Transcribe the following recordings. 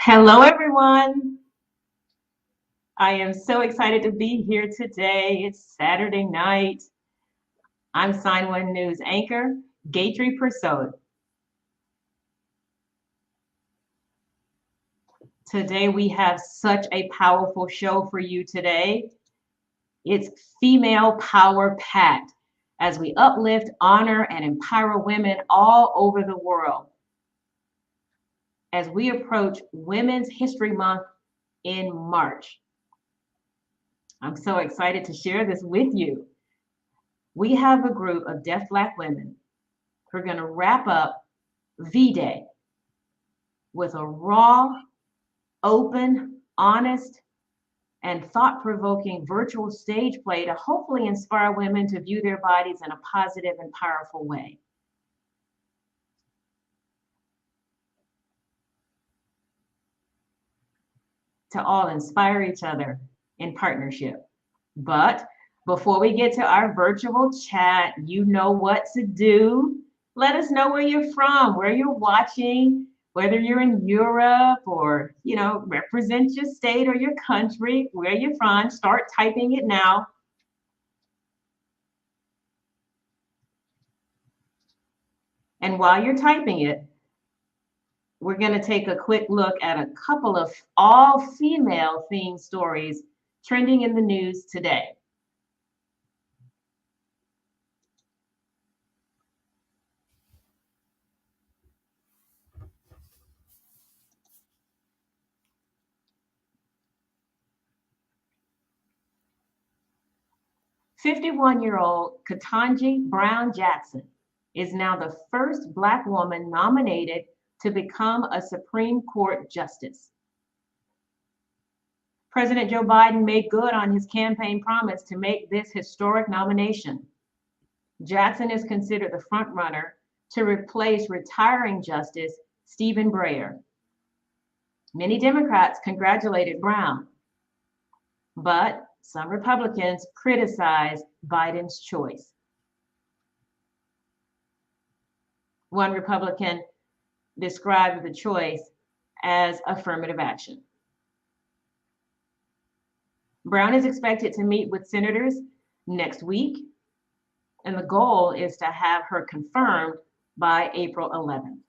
Hello, everyone. I am so excited to be here today. It's Saturday night. I'm Sign1News anchor, Gatry Persaud. Today, we have such a powerful show for you today. It's female power packed as we uplift, honor, and empower women all over the world as we approach Women's History Month in March. I'm so excited to share this with you. We have a group of deaf Black women who are going to wrap up V-Day with a raw, open, honest, and thought-provoking virtual stage play to hopefully inspire women to view their bodies in a positive and powerful way. To all inspire each other in partnership. But before we get to our virtual chat, you know what to do. Let us know where you're from, where you're watching, whether you're in Europe or, represent your state or your country, where you're from. Start typing it now. And while you're typing it, we're going to take a quick look at a couple of all-female themed stories trending in the news today. "51-year-old Ketanji Brown Jackson is now the first Black woman nominated to become a Supreme Court justice. President Joe Biden made good on his campaign promise to make this historic nomination. Jackson is considered the frontrunner to replace retiring Justice Stephen Breyer. Many Democrats congratulated Brown, but some Republicans criticized Biden's choice. One Republican described the choice as affirmative action. Brown is expected to meet with senators next week, and the goal is to have her confirmed by April 11th.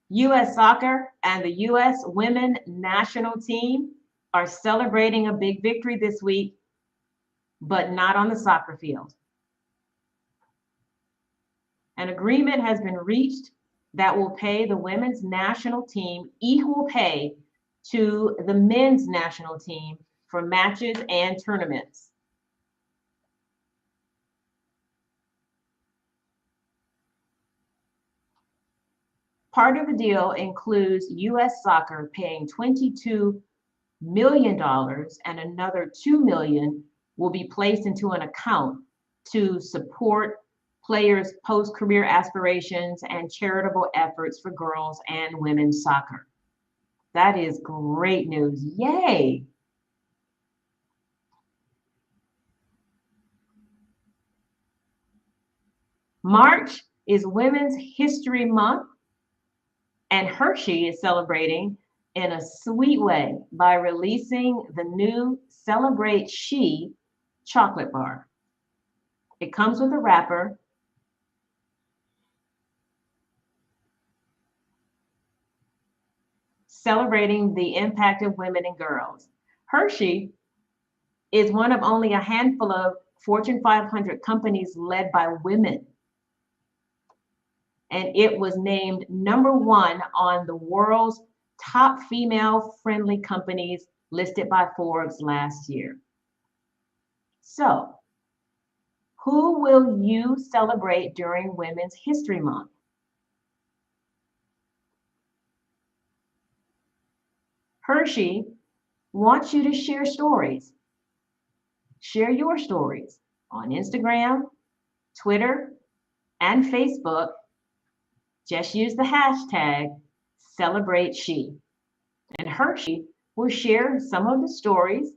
U.S. Soccer and the U.S. Women National Team are celebrating a big victory this week, but not on the soccer field. An agreement has been reached that will pay the women's national team equal pay to the men's national team for matches and tournaments. Part of the deal includes U.S. Soccer paying $22 million, and another $2 million will be placed into an account to support players' post-career aspirations and charitable efforts for girls and women's soccer. That is great news. Yay! March is Women's History Month, and Hershey is celebrating in a sweet way by releasing the new Celebrate She chocolate bar. It comes with a wrapper, celebrating the impact of women and girls. Hershey is one of only a handful of Fortune 500 companies led by women. And it was named #1 on the world's top female-friendly companies listed by Forbes last year. So, who will you celebrate during Women's History Month? Hershey wants you to share stories. Share your stories on Instagram, Twitter, and Facebook. Just use the hashtag #CelebrateShe. And Hershey will share some of the stories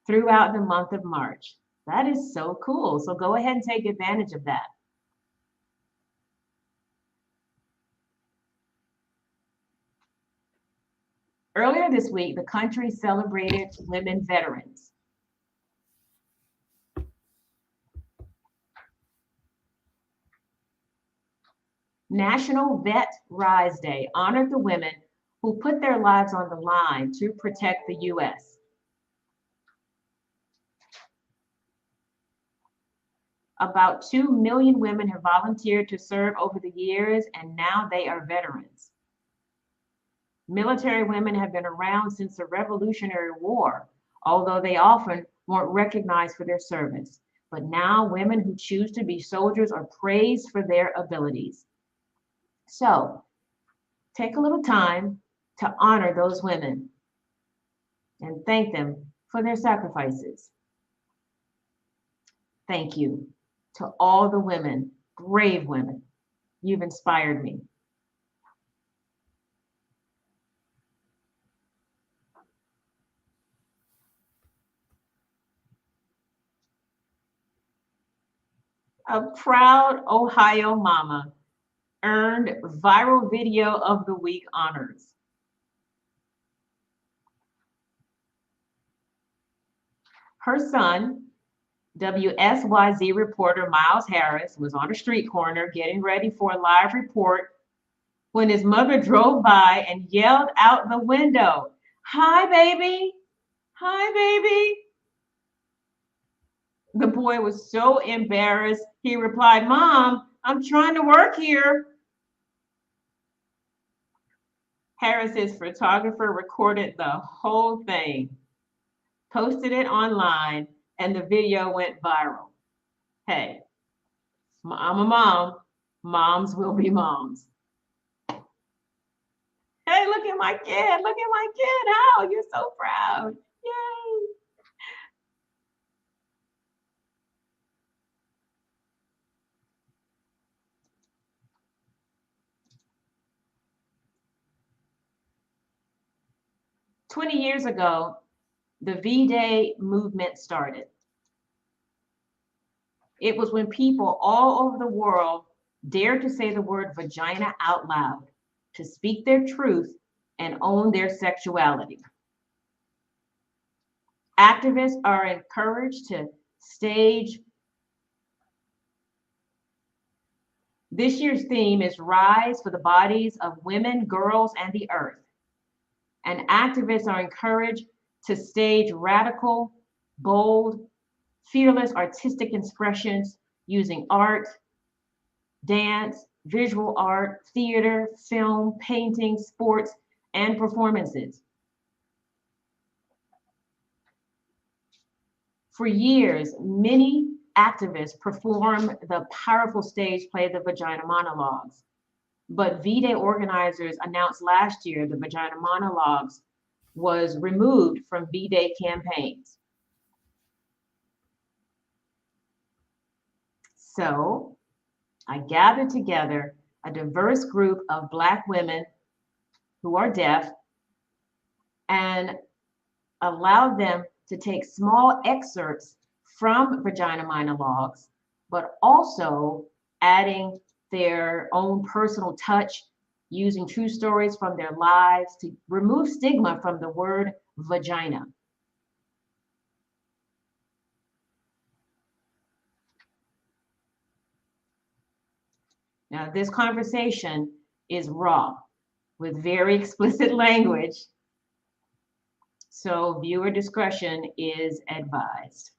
throughout the month of March. That is so cool. So go ahead and take advantage of that. Earlier this week, the country celebrated women veterans. National Vet Rise Day honored the women who put their lives on the line to protect the U.S. About 2 million women have volunteered to serve over the years, and now they are veterans. Military women have been around since the Revolutionary War, although they often weren't recognized for their service. But now women who choose to be soldiers are praised for their abilities. So take a little time to honor those women and thank them for their sacrifices. Thank you to all the women, brave women. You've inspired me. A proud Ohio mama earned viral video of the week honors. Her son, WSYZ reporter Miles Harris, was on a street corner getting ready for a live report when his mother drove by and yelled out the window, "Hi, baby! Hi, baby!" The boy was so embarrassed, he replied, "Mom, I'm trying to work here." Harris's photographer recorded the whole thing, posted it online, and the video went viral. Hey, I'm a mom. Moms will be moms. Hey, look at my kid. Look at my kid. How? You're so proud. Yay. 20 years ago, the V-Day movement started. It was when people all over the world dared to say the word vagina out loud, to speak their truth and own their sexuality. Activists are encouraged to stage. This year's theme is Rise for the Bodies of Women, Girls, and the Earth. And activists are encouraged to stage radical, bold, fearless artistic expressions using art, dance, visual art, theater, film, painting, sports, and performances. For years, many activists performed the powerful stage play, The Vagina Monologues. But V-Day organizers announced last year the Vagina Monologues was removed from V-Day campaigns. So I gathered together a diverse group of Black women who are deaf and allowed them to take small excerpts from Vagina Monologues, but also adding their own personal touch, using true stories from their lives to remove stigma from the word vagina. Now, this conversation is raw with very explicit language, so viewer discretion is advised.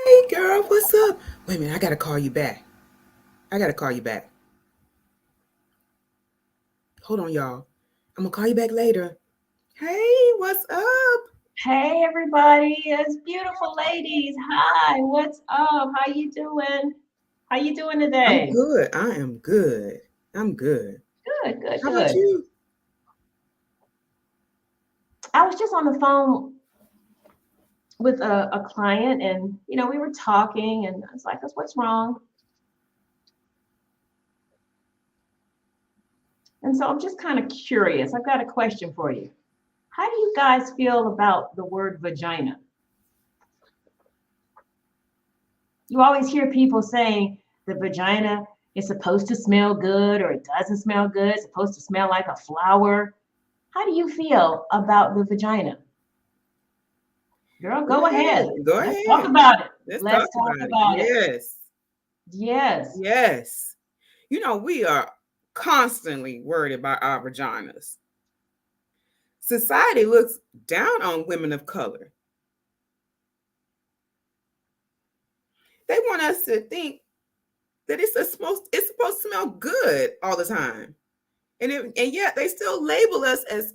Hey, girl, what's up? Wait a minute, I gotta call you back. Hold on, y'all. I'm gonna call you back later. Hey, what's up? Hey everybody, it's beautiful ladies. Hi, what's up? How you doing? How you doing I'm today? good. I am good. I'm good. Good, good, How about good. you? I was just on the phone with a client and we were talking and I was like, what's wrong? And so I'm just kind of curious. I've got a question for you. How do you guys feel about the word vagina? You always hear people saying the vagina is supposed to smell good or it doesn't smell good. It's supposed to smell like a flower. How do you feel about the vagina? Girl, Go go ahead. ahead. Go Let's talk ahead. about it. Let's Let's talk talk about it. about it. Yes. Yes. Yes. We are constantly worried about our vaginas. Society looks down on women of color. They want us to think that it's supposed to smell good all the time. And yet they still label us as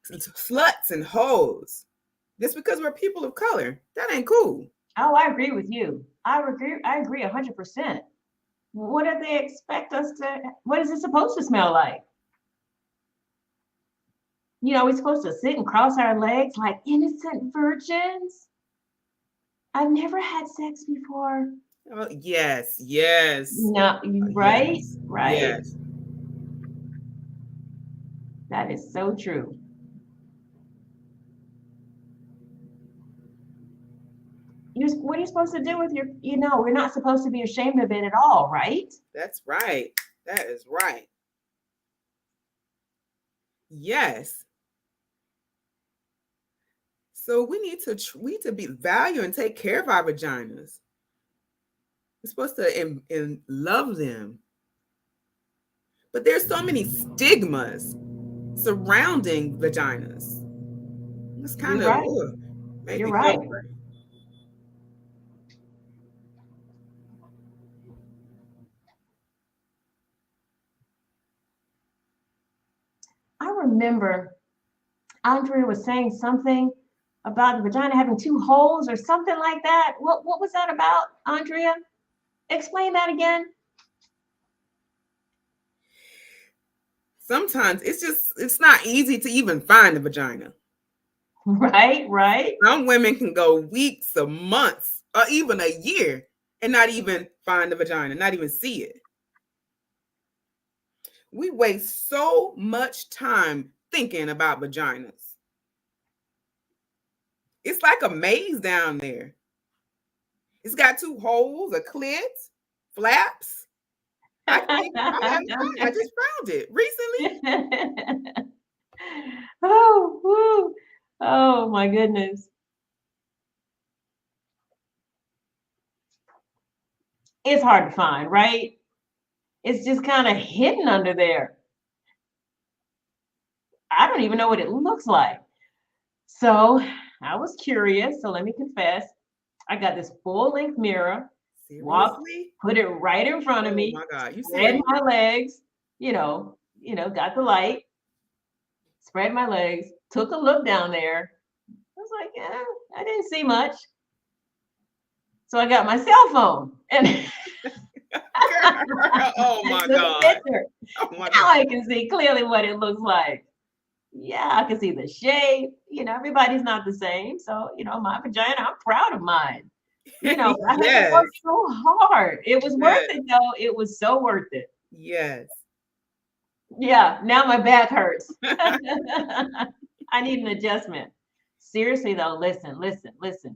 sluts and hoes. Just because we're people of color. That ain't cool. Oh, I agree with you. I agree 100%. What do they expect us to, what is it supposed to smell like? We're supposed to sit and cross our legs like innocent virgins. I've never had sex before. Oh, yes, yes, No, right? yes, Right. yes. That is so true. What are you supposed to do with we're not supposed to be ashamed of it at all, right? That's right. That is right. Yes. So we need to be value and take care of our vaginas. We're supposed to and love them. But there's so many stigmas surrounding vaginas. It's You're kind of right. made You're me feel right. pretty. I remember Andrea was saying something about the vagina having two holes or something like that. What was that about, Andrea? Explain that again. Sometimes it's not easy to even find a vagina. Right, right. Some women can go weeks or months or even a year and not even find the vagina, not even see it. We waste so much time thinking about vaginas. It's like a maze down there. It's got two holes, a clit, flaps. I can't. I'm having fun. I just found it recently. Oh, woo. Oh my goodness. It's hard to find, right? It's just kind of hidden under there. I don't even know what it looks like. So I was curious. So let me confess, I got this full length mirror, walked, Seriously? put it right in front of Oh me, my God. You spread serious? my legs, got the light, spread my legs, took a look down there. I was like, yeah, I didn't see much. So I got my cell phone and Girl, oh I my took a God. picture. Oh my Now God. I can see clearly what it looks like. Yeah, I can see the shape. Everybody's not the same. So, my vagina, I'm proud of mine. I had to Yes. work so hard. It was worth Yes. it though. It was so worth it. Yes. Yeah, now my back hurts. I need an adjustment. Seriously though, listen, listen, listen.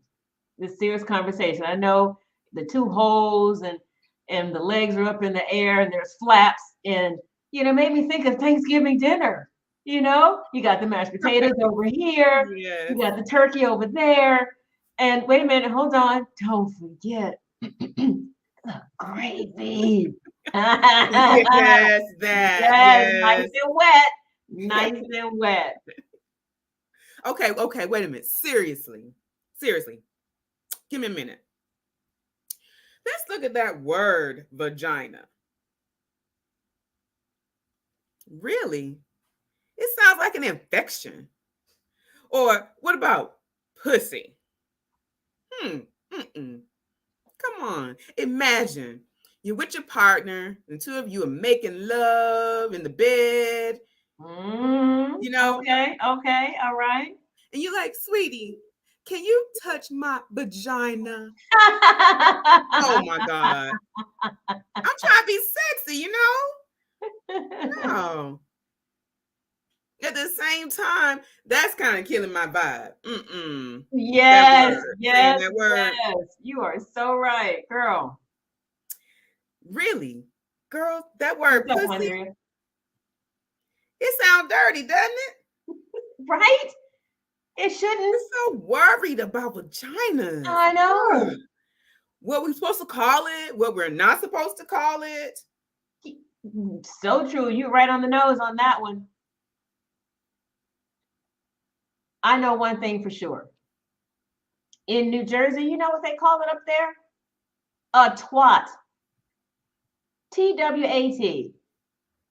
This serious conversation. I know the two holes and the legs are up in the air and there's flaps and made me think of Thanksgiving dinner. You got the mashed potatoes over here, you Yes. got the turkey over there, and wait a minute, hold on, don't forget the gravy. Yes, that. Yes, nice Yes. and wet, nice and wet. Okay, okay, wait a minute. Seriously. Seriously. Give me a minute. Let's look at that word vagina. Really? It sounds like an infection. Or what about pussy? Hmm. Mm-mm. Come on. Imagine You're with your partner, and two of you are making love in the bed, you know, Okay, okay, all right. and you're like, sweetie, can you touch my vagina? Oh my God. I'm trying to be sexy, you know? No. At the same time, that's kind of killing my vibe. That Yes, word. Saying yes, that word. yes. You are so right, girl. Really? Girl, that What's word up, pussy, Andrea? it sounds dirty, doesn't it? Right? It shouldn't. We're so worried about vaginas. I know. Ugh. What we're supposed to call it, what we're not supposed to call it. So true. You right on the nose on that one. I know one thing for sure. In New Jersey, you know what they call it up there? A twat. TWAT.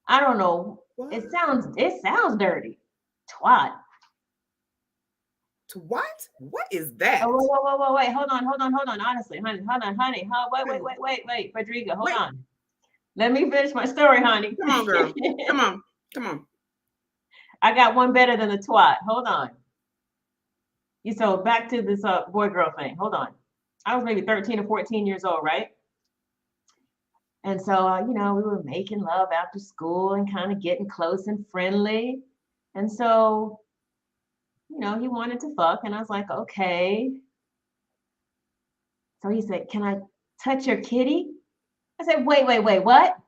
I don't know. What? It sounds dirty. Twat. To what? What is that? Oh, wait. Hold on. Honestly, honey, hold on, honey. Wait. Frederica, hold Wait. on. Let me finish my story, honey. Come on, girl. Come on. I got one better than the twat. Hold on. So back to this boy girl thing. Hold on. I was maybe 13 or 14 years old, right? And so, we were making love after school and kind of getting close and friendly. And so, he wanted to fuck, and I was like, okay. So he said, can I touch your kitty? I said, wait, what?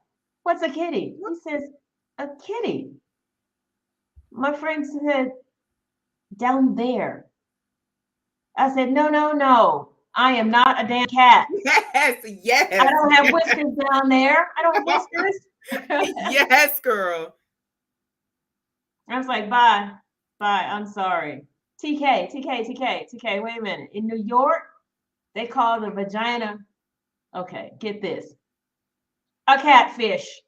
What's a kitty? He says, a kitty. My friend said, down there. I said, no. I am not a damn cat. Yes. I don't have whiskers down there. I don't have whiskers. Yes, girl. I was like, bye. I'm sorry. TK. Wait a minute. In New York, they call the vagina, okay, get this, a catfish.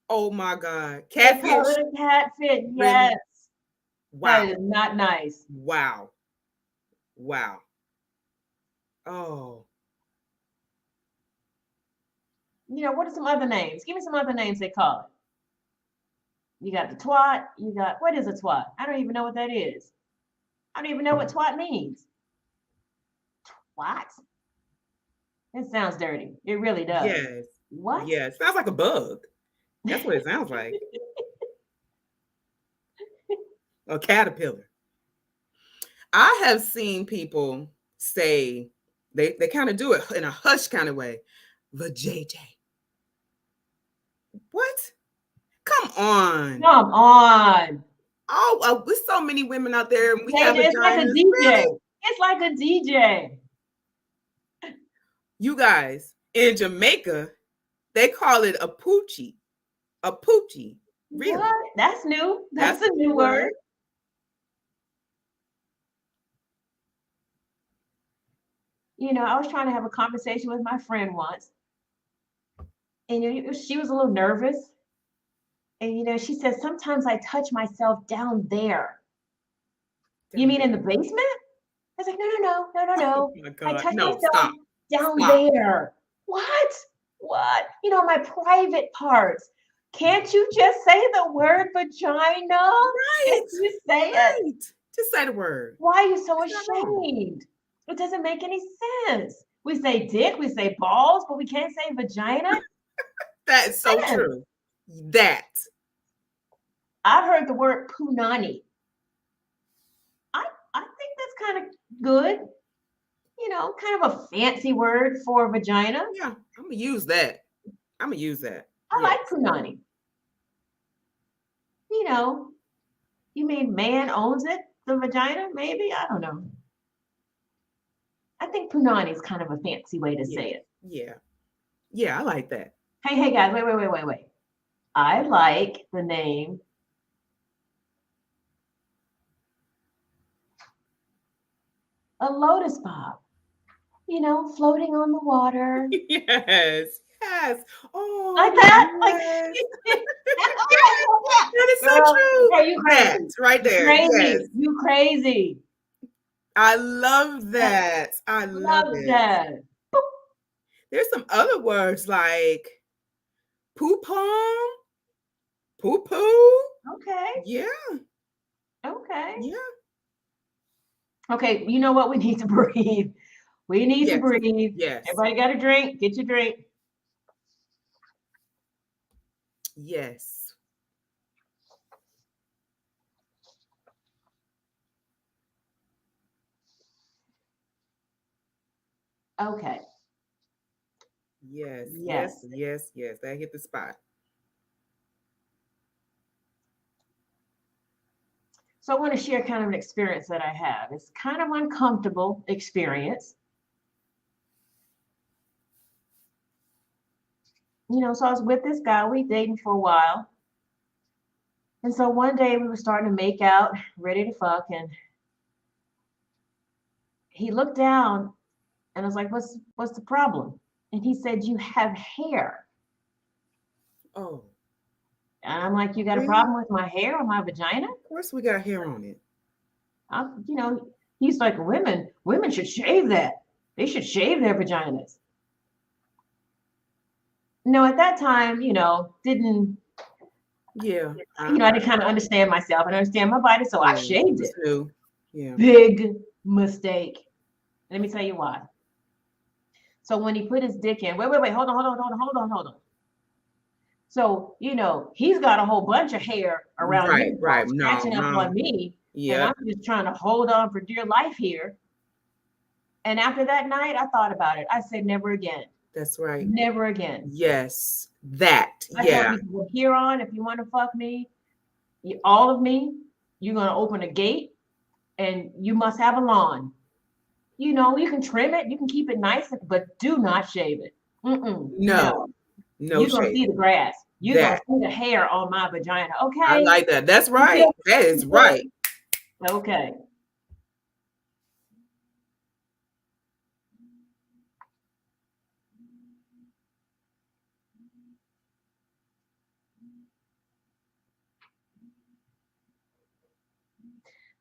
Oh my God. They call Catfish? it a catfish. Really? Yes. Wow. That is not nice. Wow. Oh. What are some other names? Give me some other names they call it. You got the twat. What is a twat? I don't even know what that is. I don't even know what twat means. Twat? It sounds dirty. It really does. Yes. What? Yes. Sounds like a bug. That's what it sounds like. A caterpillar. I have seen people say, they kind of do it in a hush kind of way. Vajayjay. What? Come on. Oh, there's so many women out there. And we have it's like a DJ. Really? It's like a DJ. You guys, in Jamaica, they call it a poochie. A poochie. Really? What? That's new. That's a new word. I was trying to have a conversation with my friend once, and she was a little nervous. And she said, sometimes I touch myself down there. You mean in the basement? I was like, no. Oh my God. I touch No, myself down there. What? My private parts. Can't you just say the word vagina? Right. Can't you say it? Just say the word. Why are you so ashamed? It doesn't make any sense. We say dick, we say balls, but we can't say vagina. That is so true. That. I've heard the word punani. I think that's kind of good. Kind of a fancy word for vagina. Yeah, I'm gonna use that. I like punani. You mean man owns it, the vagina? Maybe, I don't know. I think punani is kind of a fancy way to say it. Yeah, I like that. Hey guys, wait. I like the name a lotus bob. Floating on the water. Yes. Oh, like that. Yes. That is so true. Are you crazy? That's right there. Crazy. You crazy. I love that. I love it. That. There's some other words like poo-pom, poo-poo. Okay. Yeah. Okay. Yeah. Okay. You know what? We need to breathe. We need to Yes. breathe. Yes. Everybody got a drink. Get your drink. Yes. Okay. Yes. Yes. Yes. Yes. Yes. That hit the spot. So I want to share kind of an experience that I have. It's kind of uncomfortable experience. So I was with this guy, we dating for a while. And so one day we were starting to make out, ready to fuck, and he looked down and I was like, what's the problem? And he said, you have hair. Oh. And I'm like, you got a Really? problem with my hair or my vagina? Of course we got hair on it. He's like, women should shave that. They should shave their vaginas. No, at that time, didn't, Yeah. I didn't kind of understand myself and understand my body, so I shaved it. New. Yeah. Big mistake. Let me tell you why. So when he put his dick in, wait, hold on. So, he's got a whole bunch of hair around his Right. balls, No, catching up no. on me. Yeah. And I'm just trying to hold on for dear life here. And after that night, I thought about it. I said, never again. That's right. Never again. Yes. That. I tell people, from here on, if you want to fuck me, all of me, you're going to open a gate and you must have a lawn. You can trim it, you can keep it nice, but do not shave it. No. You're going to see the grass. You're going to see the hair on my vagina. Okay. I like that. That's right. That is right. Okay.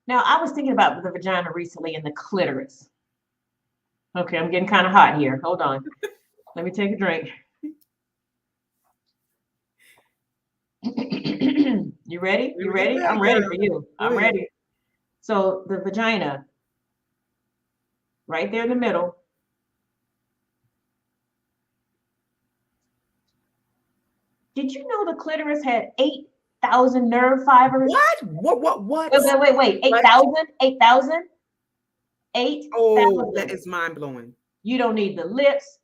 Now, I was thinking about the vagina recently and the clitoris. Okay, I'm getting kind of hot here. Hold on. Let me take a drink. You ready? You ready? I'm ready for you. I'm ready. So the vagina, right there in the middle. Did you know the clitoris had 8,000 nerve fibers? What? Wait. 8,000? 8,000? 8,000. Oh, that is mind blowing. You don't need the lips.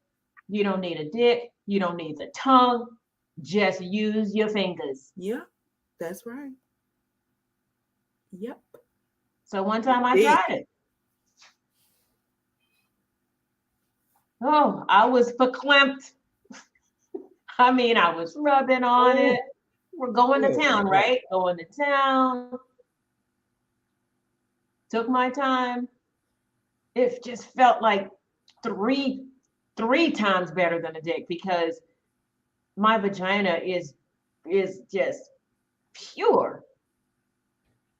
You don't need a dick. You don't need the tongue. Just use your fingers. Yeah, that's right. Yep. So one time I tried it. Oh, I was verklempt. I mean, I was rubbing on it. We're going to town, right? Going to town. Took my time. It just felt like three times better than a dick because my vagina is just pure.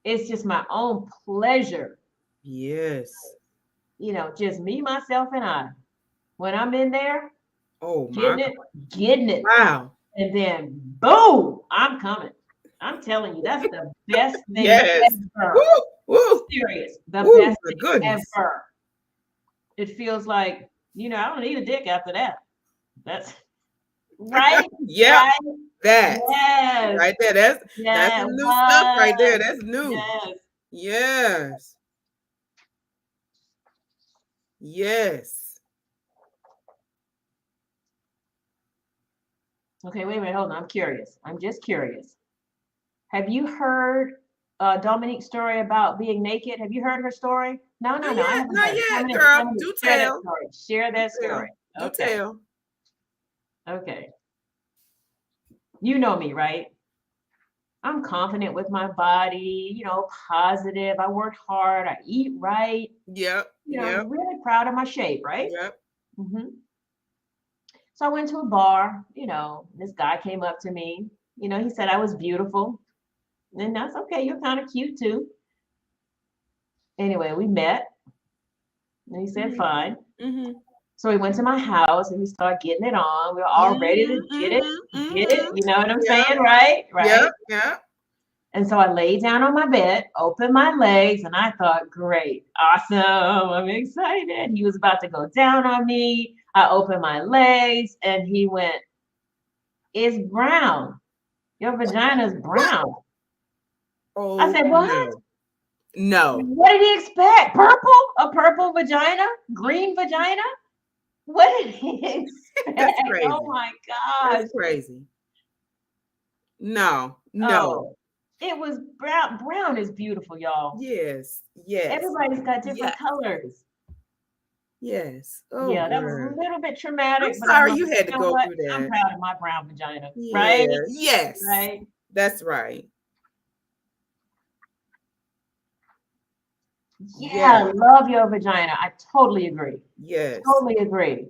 It's just my own pleasure. Yes. Just me, myself, and I. When I'm in there, getting it. Wow. And then boom, I'm coming. I'm telling you, that's the best thing ever. Woo. Serious. The best thing ever. It feels like, I don't need a dick after that. That's right. Yeah. Right? That. Yes. Right there. That's some new stuff right there. That's new. Yes. Yes. Okay, wait, hold on. I'm curious. I'm just curious. Have you heard Dominique's story about being naked? Have you heard her story? No. Not yet, girl. Do tell. Share that story. Do tell. Okay. You know me, right? I'm confident with my body, positive. I work hard. I eat right. Yep. I'm really proud of my shape, right? Yep. Mm-hmm. So I went to a bar, this guy came up to me. He said I was beautiful. And that's okay. You're kind of cute too. Anyway, we met. And he said, fine. Mm-hmm. So we went to my house and we started getting it on. We were all ready to get it. You know what I'm saying, right? Yep, Right. yep. And so I laid down on my bed, opened my legs, and I thought, great, awesome, I'm excited. He was about to go down on me. I opened my legs, and he went, it's brown. Your vagina's brown. Oh, I said, what? No. What did he expect? Purple? A purple vagina? Green vagina? What did he That's expect? crazy. Oh my gosh. That's crazy. No. Oh, it was brown. Brown is beautiful, y'all. Yes. Everybody's got different colors. Yes. Oh, Yeah, that was girl. a little bit I'm traumatic, but I'm sorry like, you had to you know go what? through I'm that. proud of my brown vagina, Yeah. right? Yes. Right. That's right. Yeah, love your vagina. I totally agree. Yes. Totally agree.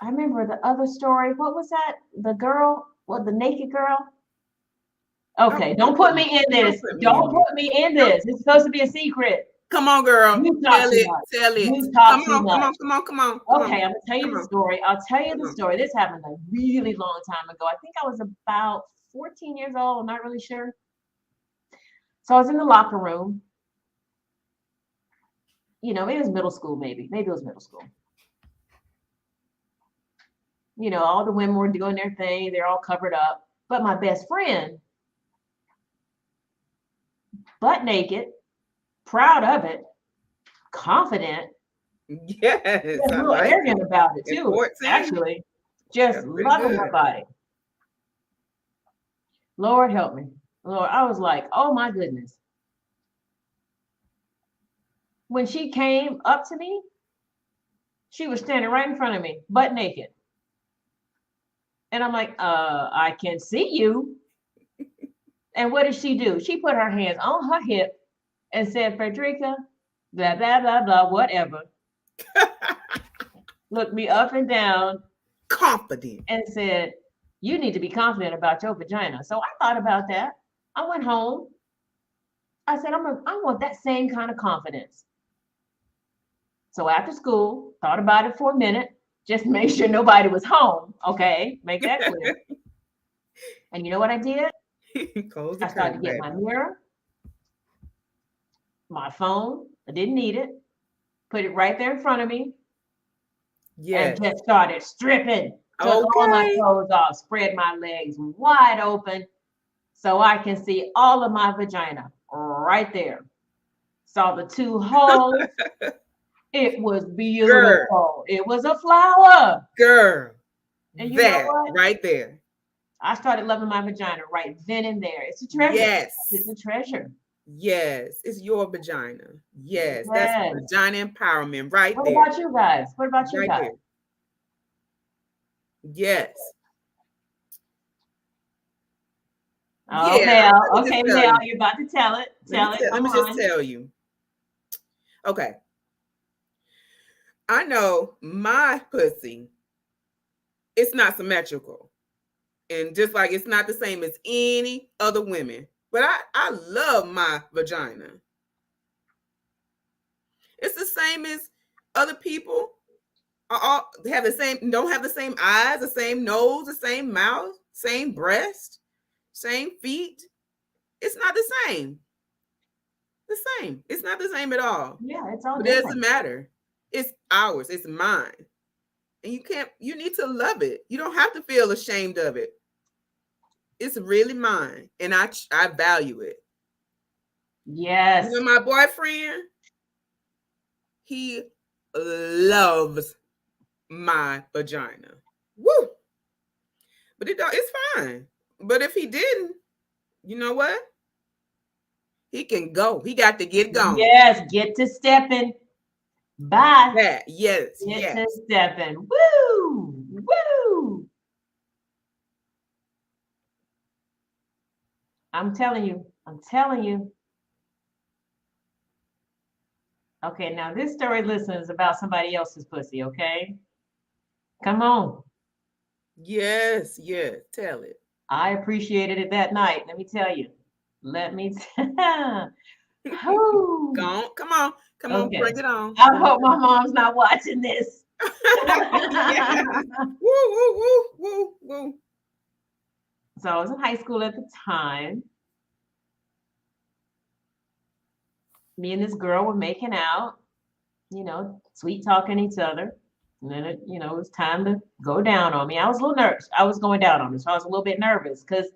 I remember the other story. What was that? The girl, what, the naked girl? Okay, don't put me in this. Don't put me in this. It's supposed to be a secret. Come on, girl. You talk too much. Tell it. You talk too Come much. on. Okay, I'm gonna tell you the story. I'll tell you the story. This happened a really long time ago. I think I was about 14 years old. I'm not really sure. So I was in the locker room. You know, it was middle school, maybe. Maybe it was middle school. You know, all the women were doing their thing. They're all covered up. But my best friend, butt naked, proud of it, confident, Yes. a little arrogant about it too. 14? Actually, just loving her body. Lord help me. Lord, I was like, oh my goodness. When she came up to me, she was standing right in front of me, butt naked. And I'm like, I can see you. And what did she do? She put her hands on her hip and said, Frederica, blah, blah, blah, blah, whatever. Looked me up and down. Confident. And said, you need to be confident about your vagina. So I thought about that. I went home. I said, I want that same kind of confidence. So after school, thought about it for a minute, just make sure nobody was home. Okay, make that clear. And you know what I did? I started to get my mirror, my phone. I didn't need it. Put it right there in front of me. And just started stripping. Took all my clothes off, spread my legs wide open so I can see all of my vagina right there. Saw the two holes. It was beautiful. Girl. It was a flower. Girl. And you know what? Right there. I started loving my vagina right then and there. It's a treasure. Yes. It's a treasure. Yes. It's your vagina. Yes. That's vagina empowerment right there. What about you guys? What about you guys? There. Yes. Oh, Mel. Okay, Mel, you're about to tell it. Let me just tell you. Okay. I know my pussy, it's not symmetrical. And just like it's not the same as any other women. But I love my vagina. It's the same as other people. All have the same, don't have the same eyes, the same nose, the same mouth, same breast, same feet. It's not the same. The same. It's not the same at all. Yeah, it's all but different. It doesn't matter. It's ours. It's mine. And you need to love it. You don't have to feel ashamed of it. It's really mine. And I value it. Yes. You know, my boyfriend, he loves my vagina. Woo! But it's fine. But if he didn't, you know what? He can go. He got to get going. Yes, get to stepping. Bye. Yeah, yes. Get to stepping. Woo! Woo! I'm telling you. Okay, now this story, listen, is about somebody else's pussy, okay? Come on. Yes, tell it. I appreciated it that night. Let me tell you. Whew. Come on, Okay. bring it on. I hope my mom's not watching this. Yes. Woo, woo, woo, woo, woo. So I was in high school at the time. Me and this girl were making out, sweet talking each other. And then it was time to go down on me. I was a little nervous. I was going down on her, so I was a little bit nervous because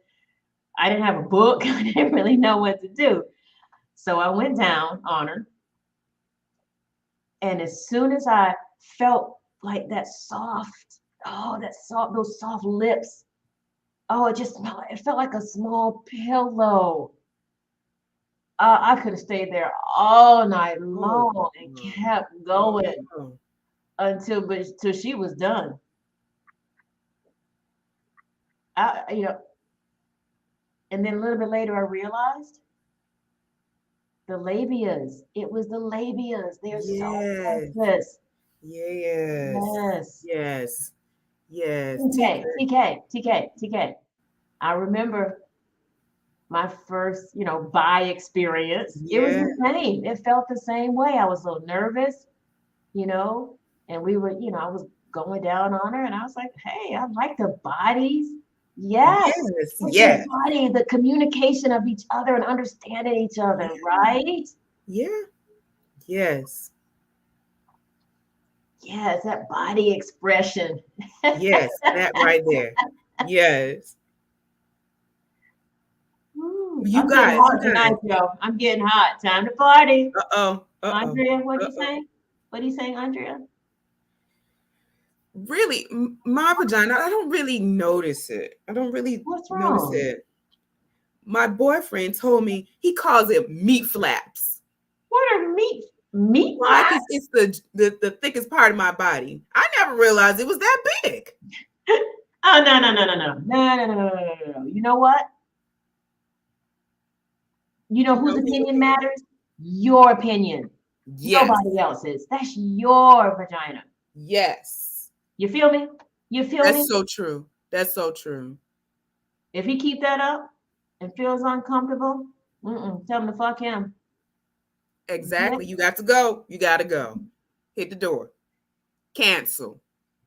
I didn't have a book. I didn't really know what to do. So I went down on her. And as soon as I felt like those soft lips, oh, it felt like a small pillow. I could have stayed there all night long and kept going until she was done. And then a little bit later, I realized the labias. It was the labias. They're so Yes. precious. Yes. Yes. Yes. TK. I remember my first, bi experience. It was Yeah. the same. It felt the same way. I was a little nervous, and we were, I was going down on her and I was like, hey, I like the bodies. Yes. Yes. It's Yes. the body, the communication of each other and understanding each other, right? Yeah. Yes. Yeah, it's that body expression. Yes. That right there. Yes. I'm getting hot tonight, Joe. I'm getting hot. Time to party. Uh-oh. Andrea, what are you saying? What are you saying, Andrea? Really, my vagina, I don't really notice it. I don't really notice it. My boyfriend told me he calls it meat flaps. What are meat Why? flaps? Because it's the thickest part of my body. I never realized it was that big. Oh, no. You know what? You know whose opinion matters? Your opinion. Yes. Nobody else's. That's your vagina. Yes. You feel me? That's so true. That's so true. If he keep that up and feels uncomfortable, tell him to fuck him. Exactly. You got to go. You got to go. Hit the door. Cancel.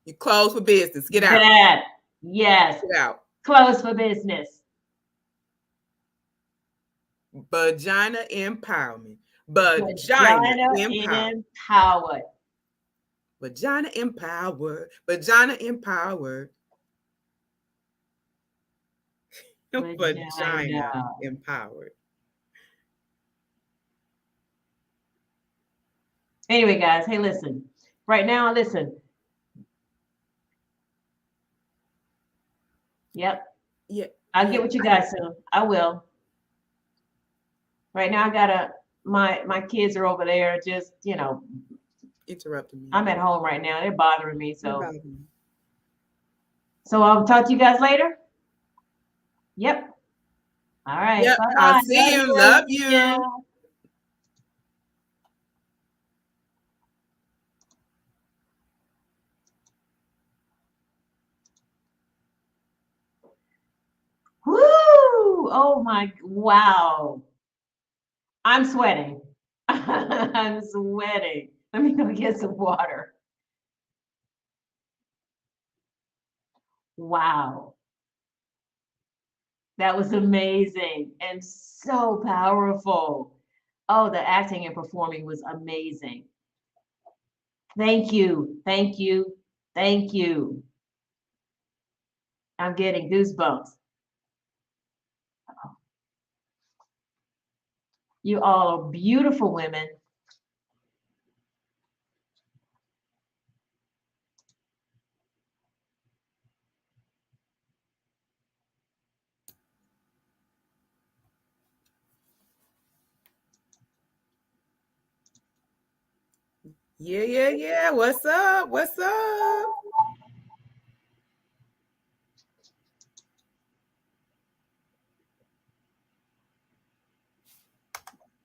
You close for business. Get out. That. Yes. Get out. Close for business. Vagina empowerment. Vagina empowered. Vagina empowered. Vagina empowered. Vagina empowered. Anyway, guys, hey, listen. Right now, listen. Yep. Yeah. I'll get with you guys soon. I will. Right now, my kids are over there just, interrupting me. I'm at home right now. They're bothering me. So I'll talk to you guys later. Yep. All right. Yep. Bye-bye. I'll see you. Love you. Yeah. Woo! Oh my, wow. I'm sweating. I'm sweating. Let me go get some water. Wow. That was amazing and so powerful. Oh, the acting and performing was amazing. Thank you. Thank you. Thank you. I'm getting goosebumps. You all are beautiful women. Yeah. What's up? What's up?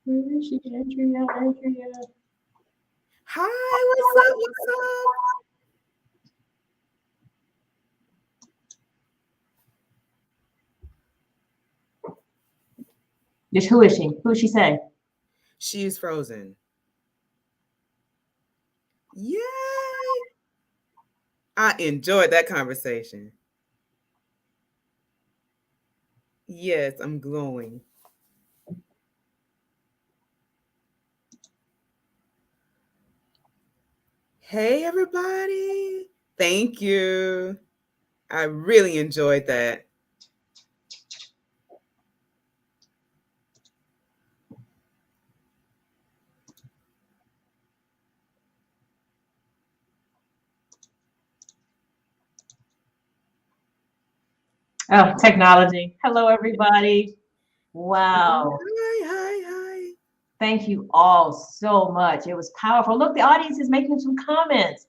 Where is she? Andrea. Hi, what's up? What's up? Who is she? Who she say? She is frozen. Yay! I enjoyed that conversation. Yes, I'm glowing. Hey, everybody. Thank you. I really enjoyed that. Oh, technology. Hello, everybody. Wow. Hi. Thank you all so much. It was powerful. Look, the audience is making some comments.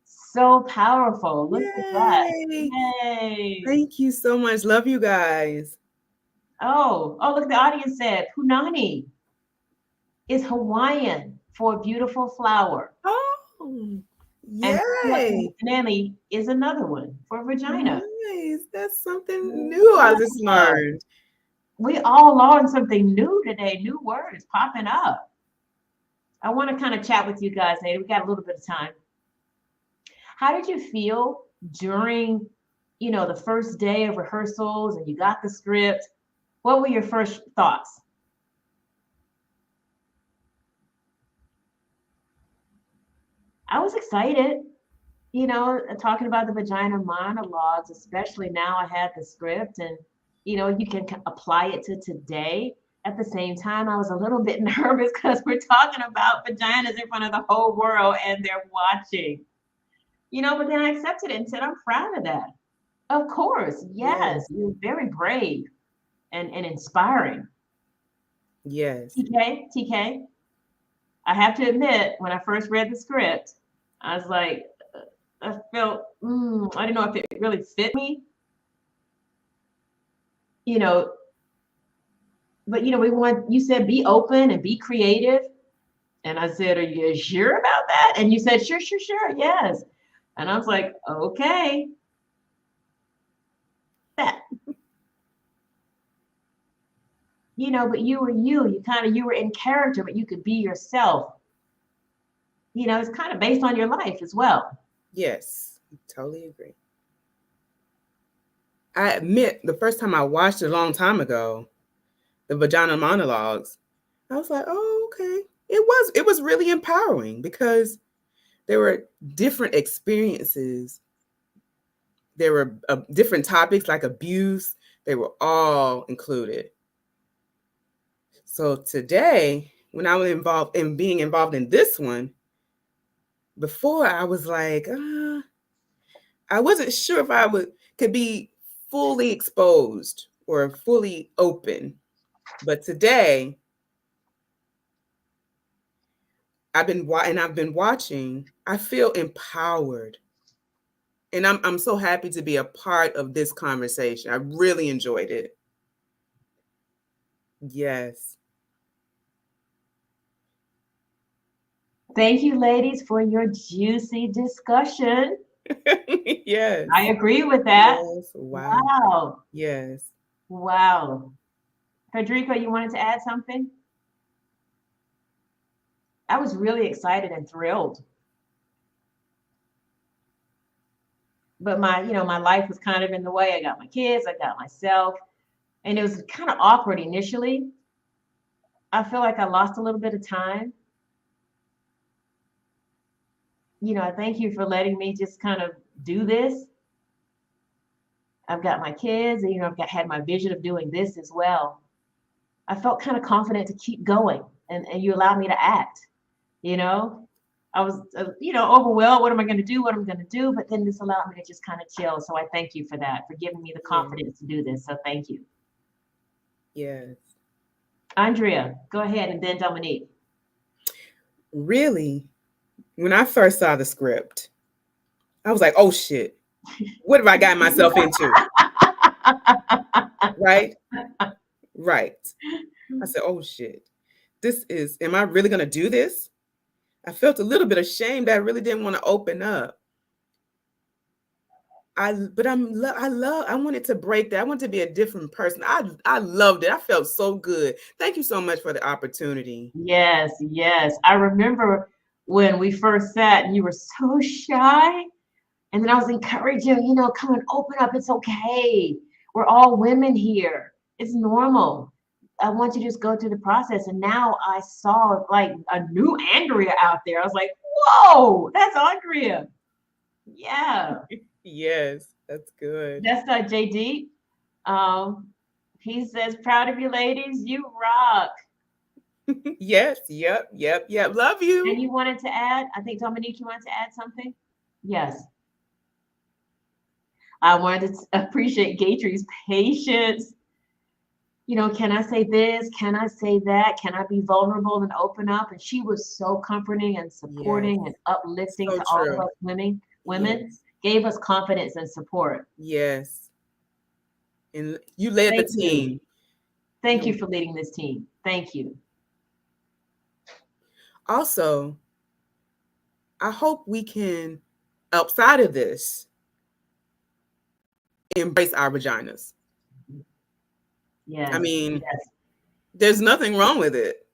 So powerful. Look at that. Yay! Yay. Thank you so much. Love you guys. Oh, look, the audience said Punani is Hawaiian for beautiful flower. Oh, And yay! Nelly is another one for vagina. Nice. That's something new I just Wow. learned. We all learned something new today, new words popping up. I want to kind of chat with you guys, Nate. We got a little bit of time. How did you feel during, the first day of rehearsals and you got the script? What were your first thoughts? I was excited, talking about the vagina monologues, especially now I had the script and, you can apply it to today. At the same time, I was a little bit nervous because we're talking about vaginas in front of the whole world and they're watching, but then I accepted it and said, I'm proud of that. Of course, yes, you're very brave and inspiring. Yes. TK, I have to admit, when I first read the script, I was like, I felt, I didn't know if it really fit me, you know, but you said be open and be creative. And I said, are you sure about that? And you said, sure, yes. And I was like, okay. That, but you were you were in character, but you could be yourself. It's kind of based on your life as well. Yes, totally agree. I admit the first time I watched it a long time ago, the vagina monologues, I was like, oh, okay. It was really empowering because there were different experiences. There were different topics like abuse. They were all included. So today, when I was involved in being involved in this one, before I was like, I wasn't sure if I could be fully exposed or fully open. But today, I've been watching. I feel empowered, and I'm so happy to be a part of this conversation. I really enjoyed it. Yes. Thank you, ladies, for your juicy discussion. Yes. I agree with that. Yes. Wow. Wow. Yes. Wow. Federico, you wanted to add something? I was really excited and thrilled. But my life was kind of in the way. I got my kids, I got myself, and it was kind of awkward initially. I feel like I lost a little bit of time. I thank you for letting me just kind of do this. I've got my kids, and had my vision of doing this as well. I felt kind of confident to keep going, and you allowed me to act. I was, overwhelmed. What am I going to do? What am I going to do? But then this allowed me to just kind of chill. So I thank you for that, for giving me the confidence to do this. So thank you. Yes. Andrea, go ahead, and then Dominique. Really, when I first saw the script, I was like, oh shit, what have I got myself into? Right? Right. I said, oh shit, am I really going to do this? I felt a little bit ashamed. I really didn't want to open up. I wanted to break that. I want to be a different person. I loved it. I felt so good. Thank you so much for the opportunity. Yes, yes. I remember when we first sat and you were so shy. And then I was encouraging, come and open up. It's okay. We're all women here. It's normal. I want you to just go through the process. And now I saw like a new Andrea out there. I was like, whoa, that's Andrea. Yeah. Yes, that's good. That's JD. Um, he says, proud of you ladies. You rock. Yes, yep. Love you. And you wanted to add, I think Dominique, you wanted to add something? Yes. I wanted to appreciate Gatry's patience. Can I say this? Can I say that? Can I be vulnerable and open up? And she was so comforting and Yes, supporting and uplifting so to all of true. us women, Yes, gave us confidence and support. yes. And you led the Thank you. team. Thank you for leading this team. Thank you. Also, I hope we can, outside of this, embrace our vaginas. Yes. I mean, Yes. there's nothing wrong with it.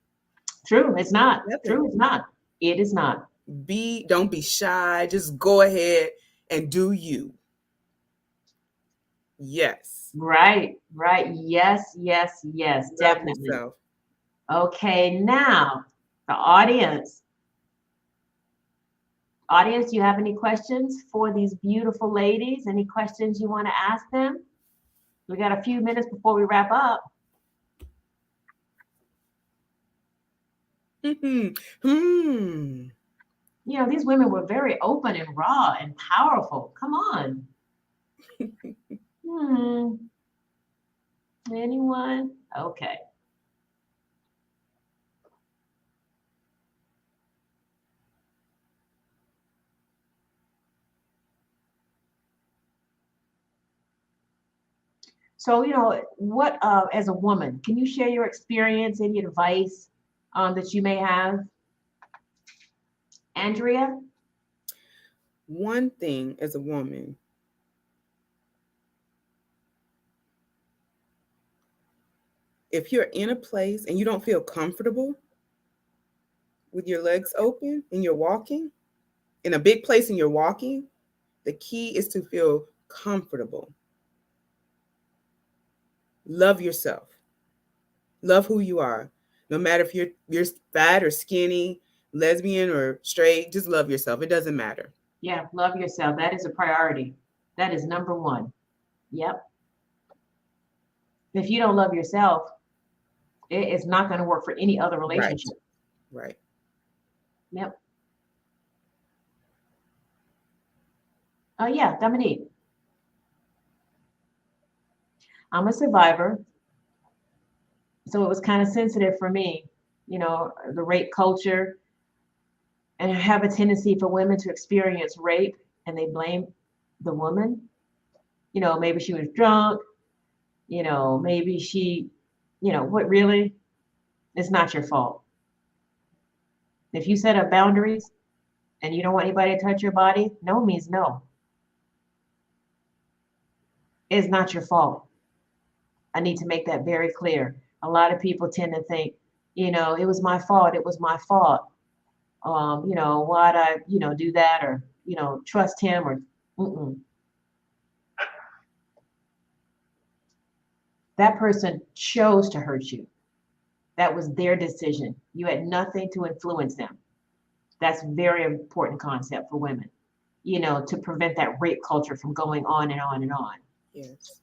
True. It's not. Nothing. True. It's not. It is not. Don't be shy. Just go ahead and do you. Yes. Right. Right. Yes. Yes. Yes. Love Definitely. yourself. Okay. Now, the audience. Audience, do you have any questions for these beautiful ladies? Any questions you want to ask them? We got a few minutes before we wrap up. These women were very open and raw and powerful. Come on. Anyone? Okay. So, what, as a woman, can you share your experience, any advice that you may have? Andrea? One thing as a woman, if you're in a place and you don't feel comfortable with your legs open and you're walking, in a big place and you're walking, the key is to feel comfortable. Love yourself. Love who you are. No matter if you're fat or skinny, lesbian or straight, just love yourself. It doesn't matter. Yeah, love yourself. That is a priority. That is number one. Yep. If you don't love yourself, it's not going to work for any other relationship. Right. Yep. Oh, yeah, Dominique. I'm a survivor. So it was kind of sensitive for me, the rape culture. And I have a tendency for women to experience rape and they blame the woman. Maybe she was drunk, maybe she, what really? It's not your fault. If you set up boundaries and you don't want anybody to touch your body, no means no. It's not your fault. I need to make that very clear. A lot of people tend to think, it was my fault. It was my fault. Why'd I, do that or, trust him or, that person chose to hurt you. That was their decision. You had nothing to influence them. That's a very important concept for women, to prevent that rape culture from going on and on and on. Yes.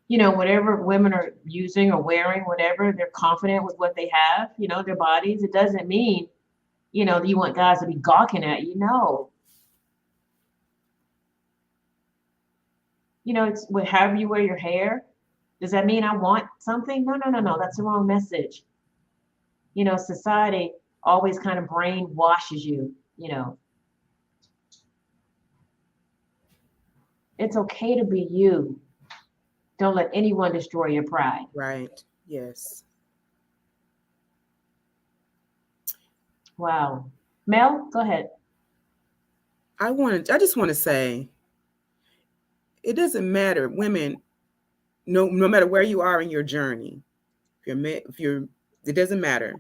Whatever women are using or wearing, whatever, they're confident with what they have, their bodies. It doesn't mean, you want guys to be gawking at you. No. It's however you wear your hair. Does that mean I want something? No. That's the wrong message. Society always kind of brainwashes you, It's okay to be you. Don't let anyone destroy your pride. Right. Yes. Wow. Mel, go ahead. I just want to say, it doesn't matter, women, no matter where you are in your journey, if you're, it doesn't matter.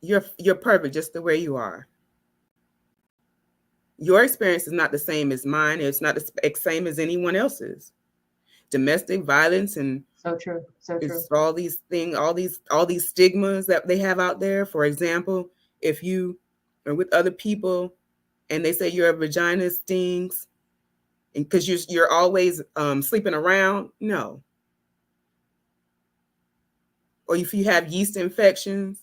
You're perfect just the way you are. Your experience is not the same as mine. It's not the same as anyone else's. Domestic violence and So true. So true. it's all these things, all these stigmas that they have out there. For example, if you are with other people and they say your vagina stinks, and because you're always sleeping around, no. Or if you have yeast infections,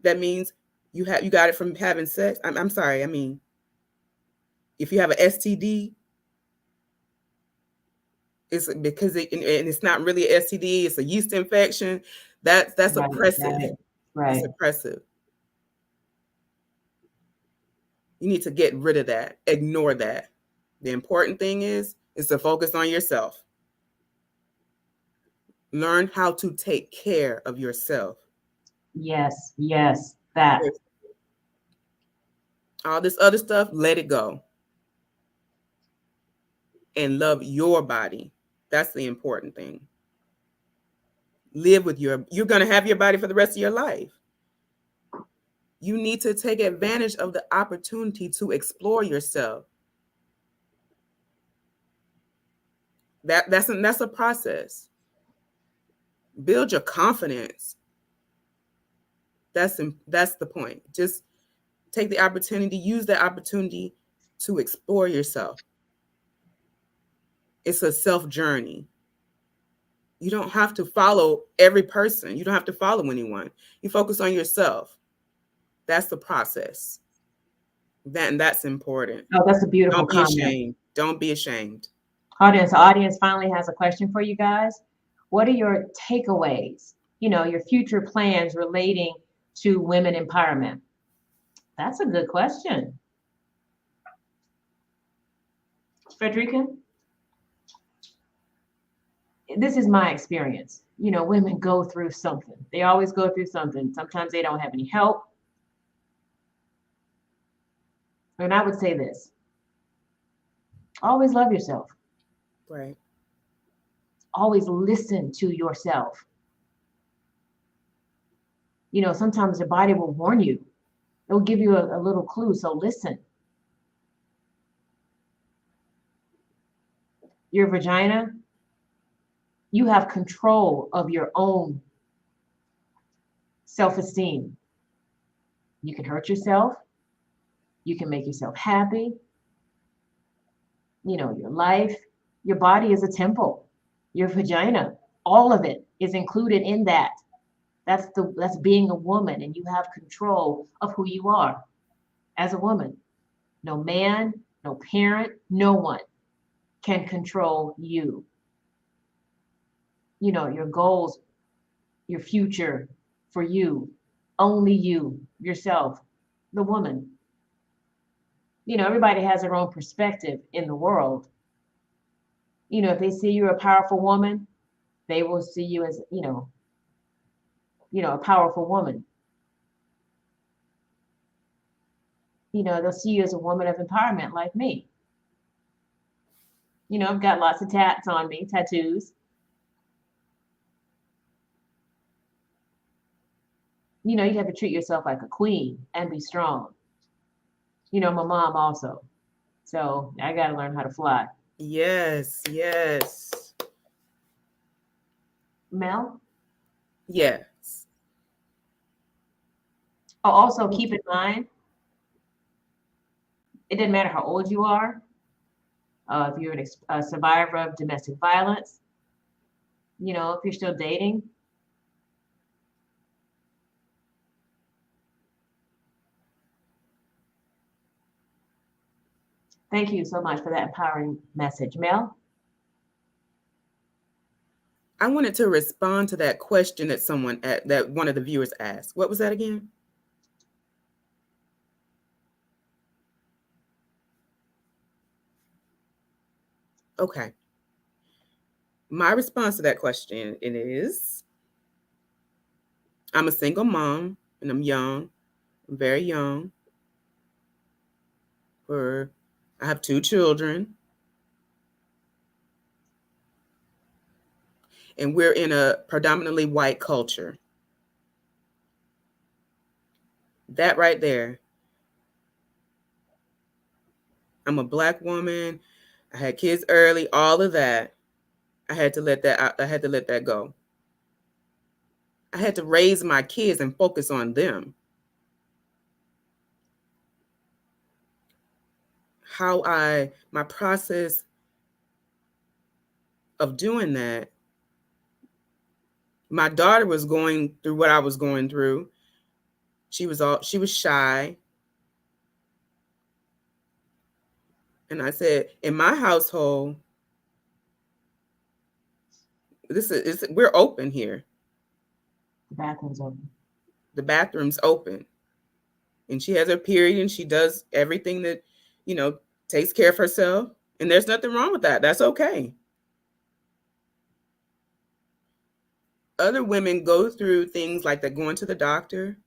that means you got it from having sex. I'm sorry. I mean, if you have an STD, it's because and it's not really an STD. It's a yeast infection. That's Right, oppressive. right, It's right. oppressive. You need to get rid of that. Ignore that. The important thing is to focus on yourself. Learn how to take care of yourself. Yes, yes, that. All this other stuff, let it go. And love your body. That's the important thing. Live with you're going to have your body for the rest of your life. You need to take advantage of the opportunity to explore yourself. That's a process. Build your confidence. That's the point. Just take the opportunity, use that opportunity to explore yourself. It's a self journey. You don't have to follow every person. You don't have to follow anyone. You focus on yourself. That's the process. That's important. Oh, that's a beautiful Don't be comment. ashamed. Don't be ashamed. Audience finally has a question for you guys. What are your takeaways? Your future plans relating to women empowerment? That's a good question. Frederica, this is my experience. Women go through something. They always go through something. Sometimes they don't have any help. And I would say this: always love yourself. Right. Always listen to yourself. Sometimes the body will warn you, it'll give you a little clue. So listen. Your vagina, you have control of your own self esteem. You can hurt yourself, you can make yourself happy. Your life, your body is a temple. Your vagina, all of it is included in that. That's being a woman, and you have control of who you are as a woman. No man, no parent, no one can control you. Your goals, your future for you, only you, yourself, the woman. Everybody has their own perspective in the world. If they see you're a powerful woman, they will see you as, a powerful woman. They'll see you as a woman of empowerment like me. I've got lots of tats on me, tattoos. You have to treat yourself like a queen and be strong. My mom also. So I got to learn how to fly. Yes, yes. Mel? Yes. Oh, also keep in mind, it doesn't matter how old you are. If you're a survivor of domestic violence, if you're still dating, thank you so much for that empowering message. Mel? I wanted to respond to that question that one of the viewers asked. What was that again? Okay. My response to that question is, I'm a single mom and I'm young. I'm very young. I have 2 children, and we're in a predominantly white culture. That right there. I'm a Black woman. I had kids early, all of that. I had to let that out. I had to let that go. I had to raise my kids and focus on them. My process of doing that, my daughter was going through what I was going through. She was shy. And I said, in my household, we're open here. The bathroom's open. The bathroom's open. And she has her period and she does everything that, takes care of herself. And there's nothing wrong with that. That's okay. Other women go through things like they're going to the doctor.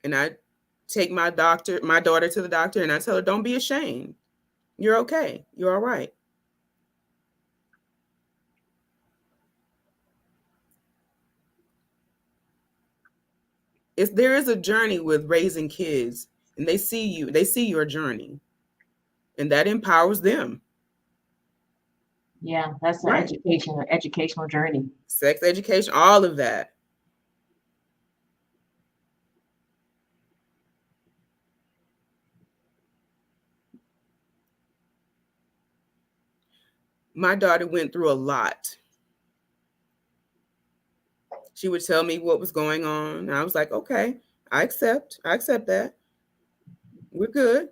And I take my daughter to the doctor, and I tell her, don't be ashamed. You're okay. You're all right. There is a journey with raising kids, and they see your journey, and that empowers them. Yeah, that's an Right. educational journey. Sex education, all of that. My daughter went through a lot. She would tell me what was going on, and I was like, okay, I accept that. We're good.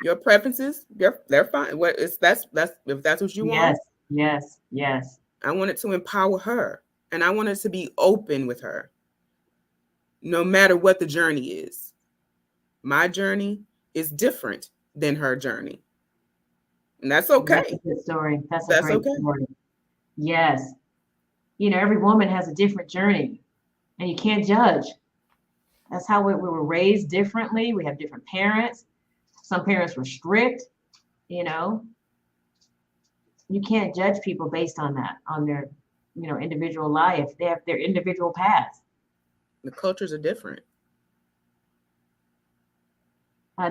Your preferences, they're fine. That's if that's what you want. Yes. I wanted to empower her, and I wanted to be open with her, no matter what the journey is. My journey is different than her journey, and that's okay. That's a good story. That's a That's great okay. story. Yes. Every woman has a different journey, and you can't judge. That's how we were raised differently. We have different parents. Some parents were strict, you know. You can't judge people based on that, on their, individual life. They have their individual paths. The cultures are different.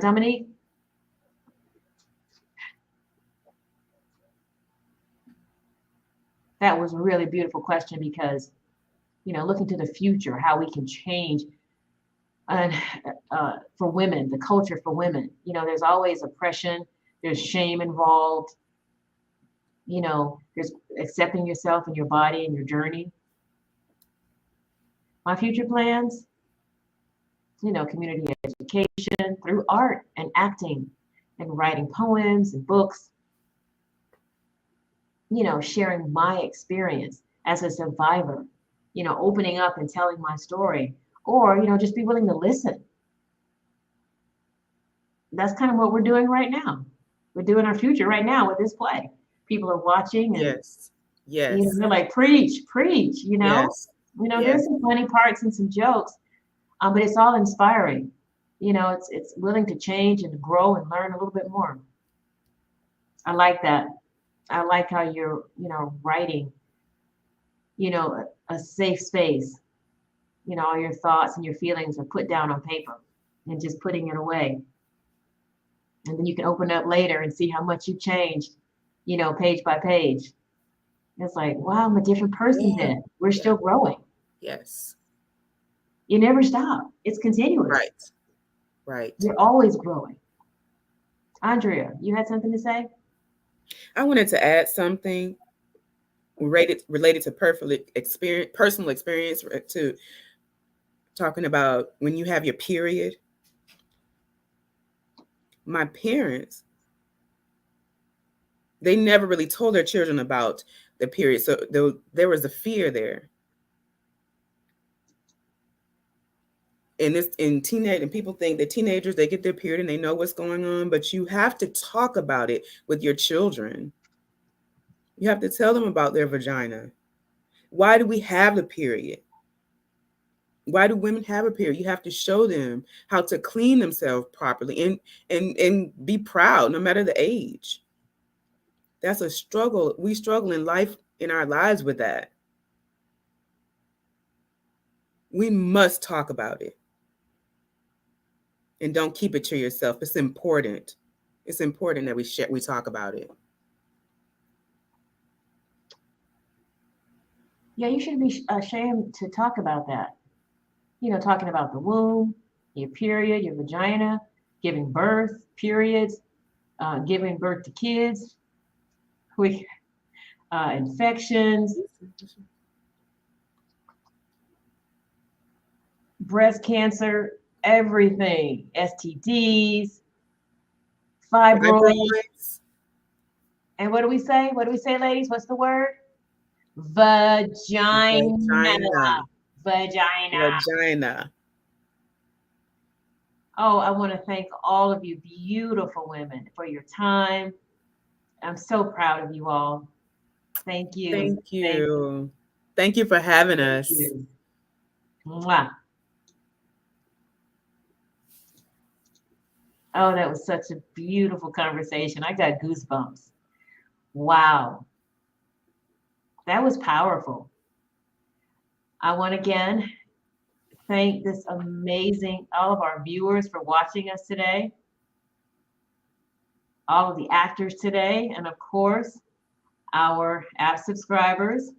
Dominique? That was a really beautiful question because, looking to the future, how we can change and for women, the culture for women. There's always oppression, there's shame involved. There's accepting yourself and your body and your journey. My future plans, community education through art and acting and writing poems and books, sharing my experience as a survivor, opening up and telling my story, or, just be willing to listen. That's kind of what we're doing right now. We're doing our future right now with this play. People are watching and yes, they're like, preach, yes, there's some funny parts and some jokes, but it's all inspiring. It's willing to change and to grow and learn a little bit more. I like that. I like how you're, writing, a safe space. All your thoughts and your feelings are put down on paper and just putting it away. And then you can open up later and see how much you changed, page by page. It's like, wow, I'm a different person then. We're still growing. Yes. You never stop. It's continuous. Right. You're always growing. Andrea, you had something to say? I wanted to add something related to personal experience, to talking about when you have your period. My parents, they never really told their children about the period, so there was a fear there. And people think that teenagers, they get their period and they know what's going on, but you have to talk about it with your children. You have to tell them about their vagina. Why do we have the period? Why do women have a period? You have to show them how to clean themselves properly and be proud no matter the age. That's a struggle. We struggle in life, in our lives, with that. We must talk about it. And don't keep it to yourself. It's important. It's important that we talk about it. Yeah, you shouldn't be ashamed to talk about that. You know, talking about the womb, your period, your vagina, giving birth, periods, giving birth to kids, we, infections, breast cancer, everything, STDs, fibroids. Fibroids. And what do we say? What do we say, ladies? What's the word? Vagina. Vagina. Vagina. Vagina. Oh, I want to thank all of you beautiful women for your time. I'm so proud of you all. Thank you. Thank you. Thank you for having us. You. Mwah. Oh, that was such a beautiful conversation. I got goosebumps. Wow. That was powerful. I want to again thank this amazing, all of our viewers for watching us today, all of the actors today, and of course, our app subscribers.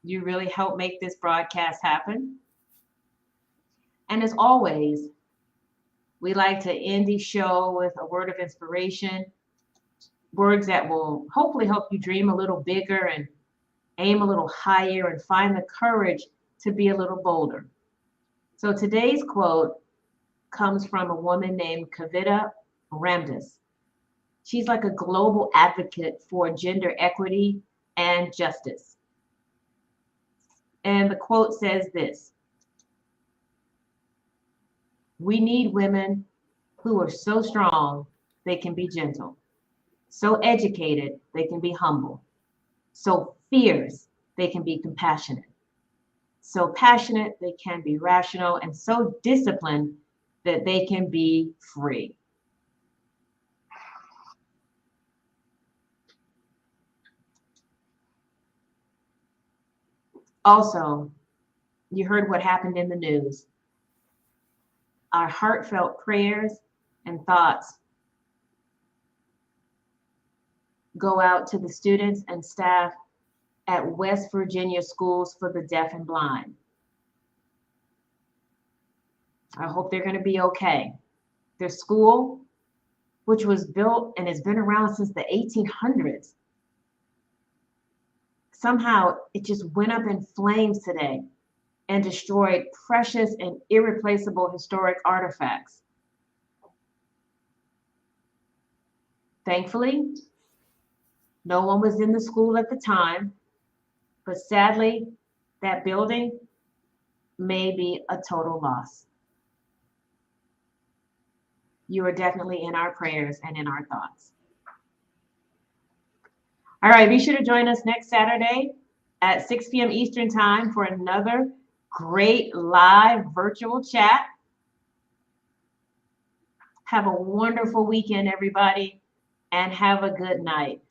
You really help make this broadcast happen. And as always, we like to end the show with a word of inspiration, words that will hopefully help you dream a little bigger and aim a little higher and find the courage to be a little bolder. So today's quote comes from a woman named Kavita Ramdas. She's like a global advocate for gender equity and justice. And the quote says this: "We need women who are so strong they can be gentle, so educated they can be humble, so fierce they can be compassionate, so passionate they can be rational, and so disciplined that they can be free." Also, you heard what happened in the news. Our heartfelt prayers and thoughts go out to the students and staff at West Virginia Schools for the Deaf and Blind. I hope they're going to be okay. Their school, which was built and has been around since the 1800s, somehow it just went up in flames today and destroyed precious and irreplaceable historic artifacts. Thankfully, no one was in the school at the time, but sadly, that building may be a total loss. You are definitely in our prayers and in our thoughts. All right, be sure to join us next Saturday at 6 p.m. Eastern Time for another great live virtual chat. Have a wonderful weekend, everybody, and have a good night.